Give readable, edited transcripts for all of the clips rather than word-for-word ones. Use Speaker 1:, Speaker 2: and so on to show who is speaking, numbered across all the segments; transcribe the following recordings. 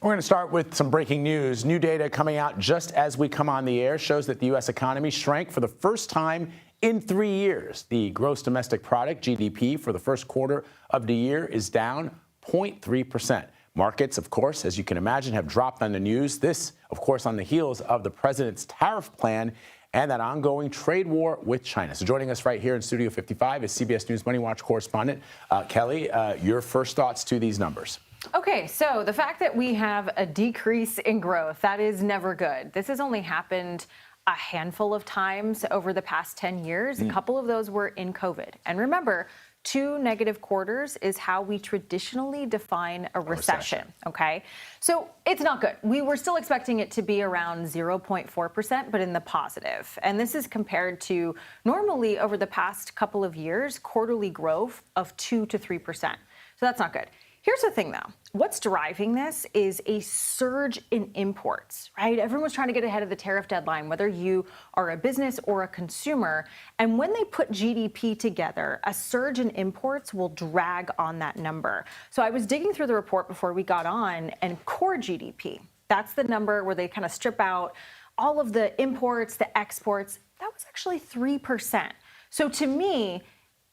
Speaker 1: We're going to start with some breaking news. New data coming out just as we come on the air shows that the U.S. economy shrank for the first time in 3 years. The gross domestic product, GDP, for the first quarter of the year is down 0.3%. Markets, of course, as you can imagine, have dropped on the news. This, of course, on the heels of the president's tariff plan and that ongoing trade war with China. So joining us right here in Studio 55 is CBS News MoneyWatch correspondent Kelly. Your first thoughts to these numbers?
Speaker 2: Okay, so the fact that we have a decrease in growth, that is never good. This has only happened a handful of times over the past 10 years. A couple of those were in COVID. And remember, 2 negative quarters is how we traditionally define a recession, okay? So it's not good. We were still expecting it to be around 0.4%, but in the positive. And this is compared to normally over the past couple of years, quarterly growth of 2 to 3%. So that's not good. Here's the thing, though. What's driving this is a surge in imports, right? Everyone's trying to get ahead of the tariff deadline, whether you are a business or a consumer. And when they put GDP together, a surge in imports will drag on that number. So I was digging through the report before we got on, and core GDP, that's the number where they kind of strip out all of the imports, the exports. That was actually 3%. So to me,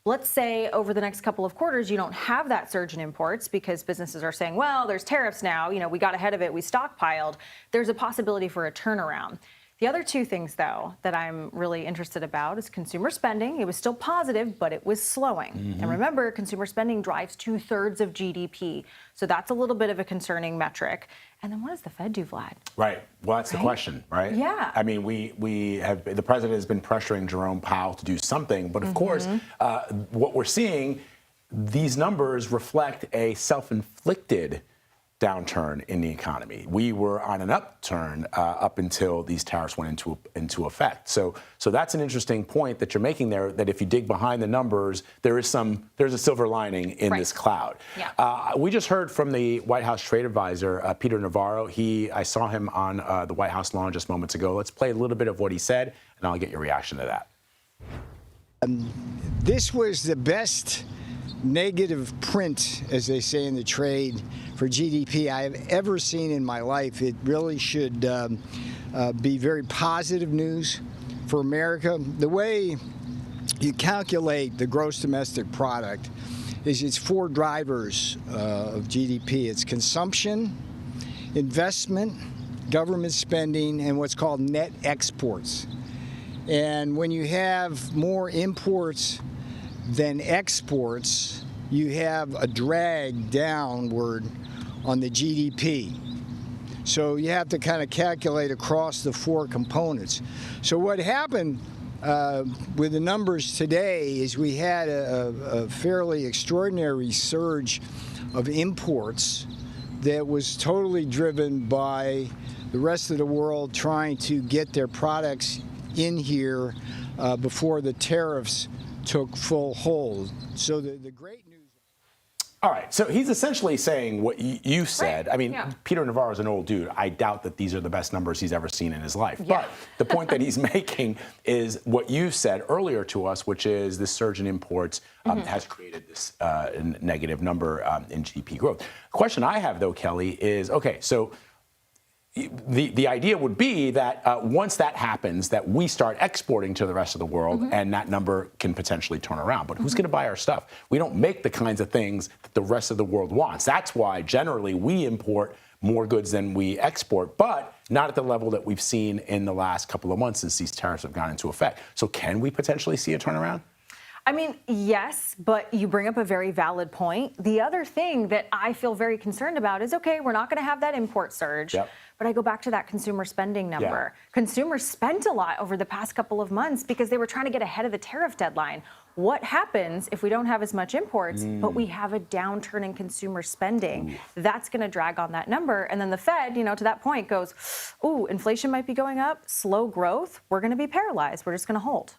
Speaker 2: let's say over the next couple of quarters, you don't have that surge in imports because businesses are saying, well, there's tariffs now. You know, we got ahead of it. We stockpiled. There's a possibility for a turnaround. The other 2 things, though, that I'm really interested about is consumer spending. It was still positive, but it was slowing. And remember, consumer spending drives 2/3 of GDP. So that's a little bit of a concerning metric. And then what does the Fed do, Vlad?
Speaker 1: Right. Well, that's the question, right?
Speaker 2: Yeah.
Speaker 1: I mean, the president has been pressuring Jerome Powell to do something. But of course, what we're seeing, these numbers reflect a self-inflicted downturn in the economy. We were on an upturn up until these tariffs went into effect. So that's an interesting point that you're making there, that if you dig behind the numbers, there's a silver lining in this cloud. Yeah. We just heard from the White House trade advisor, Peter Navarro. I saw him on the White House lawn just moments ago. Let's play a little bit of what he said, and I'll get your reaction to that.
Speaker 3: This was the best negative print, as they say in the trade, for GDP I have ever seen in my life. It really should be very positive news for America. The way you calculate the gross domestic product is it's 4 drivers of GDP. It's consumption, investment, government spending, and what's called net exports. And when you have more imports than exports, you have a drag downward on the GDP. So you have to kind of calculate across the 4 components. So what happened with the numbers today is we had a fairly extraordinary surge of imports that was totally driven by the rest of the world trying to get their products in here before the tariffs took full hold. So the great news.
Speaker 1: All right. So he's essentially saying what you said. Right. I mean, Peter Navarro is an old dude. I doubt that these are the best numbers he's ever seen in his life. Yeah. But the point that he's making is what you said earlier to us, which is this surge in imports has created this negative number in GDP growth. The question I have, though, Kelly, is, okay, so the idea would be that once that happens, that we start exporting to the rest of the world, and that number can potentially turn around. But who's going to buy our stuff? We don't make the kinds of things that the rest of the world wants. That's why generally we import more goods than we export, but not at the level that we've seen in the last couple of months since these tariffs have gone into effect. So can we potentially see a turnaround?
Speaker 2: I mean, yes, but you bring up a very valid point. The other thing that I feel very concerned about is, okay, we're not going to have that import surge. Yep. But I go back to that consumer spending number. Yeah. Consumers spent a lot over the past couple of months because they were trying to get ahead of the tariff deadline. What happens if we don't have as much imports, but we have a downturn in consumer spending? That's going to drag on that number. And then the Fed, to that point goes, ooh, inflation might be going up, slow growth. We're going to be paralyzed. We're just going to hold.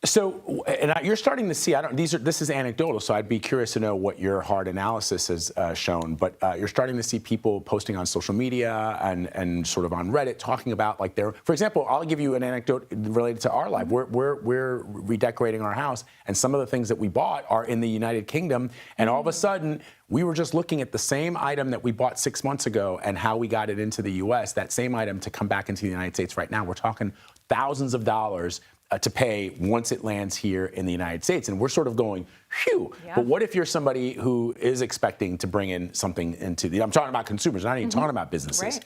Speaker 1: So, and you're starting to see. This is anecdotal, so I'd be curious to know what your hard analysis has shown. But you're starting to see people posting on social media and sort of on Reddit talking about like for example, I'll give you an anecdote related to our life. We're redecorating our house, and some of the things that we bought are in the United Kingdom, and all of a sudden we were just looking at the same item that we bought 6 months ago and how we got it into the U.S. That same item to come back into the United States right now, we're talking thousands of dollars to pay once it lands here in the United States. And we're sort of going, phew. Yeah. But what if you're somebody who is expecting to bring in something I'm talking about consumers, not even talking about businesses.
Speaker 2: Right.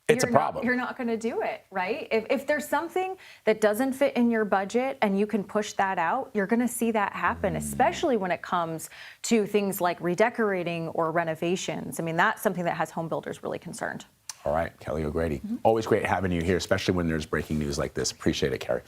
Speaker 1: It's a problem.
Speaker 2: You're not going to do it, right? If there's something that doesn't fit in your budget and you can push that out, you're going to see that happen, especially when it comes to things like redecorating or renovations. I mean, that's something that has home builders really concerned.
Speaker 1: All right, Kelly O'Grady. Always great having you here, especially when there's breaking news like this. Appreciate it, Carrie.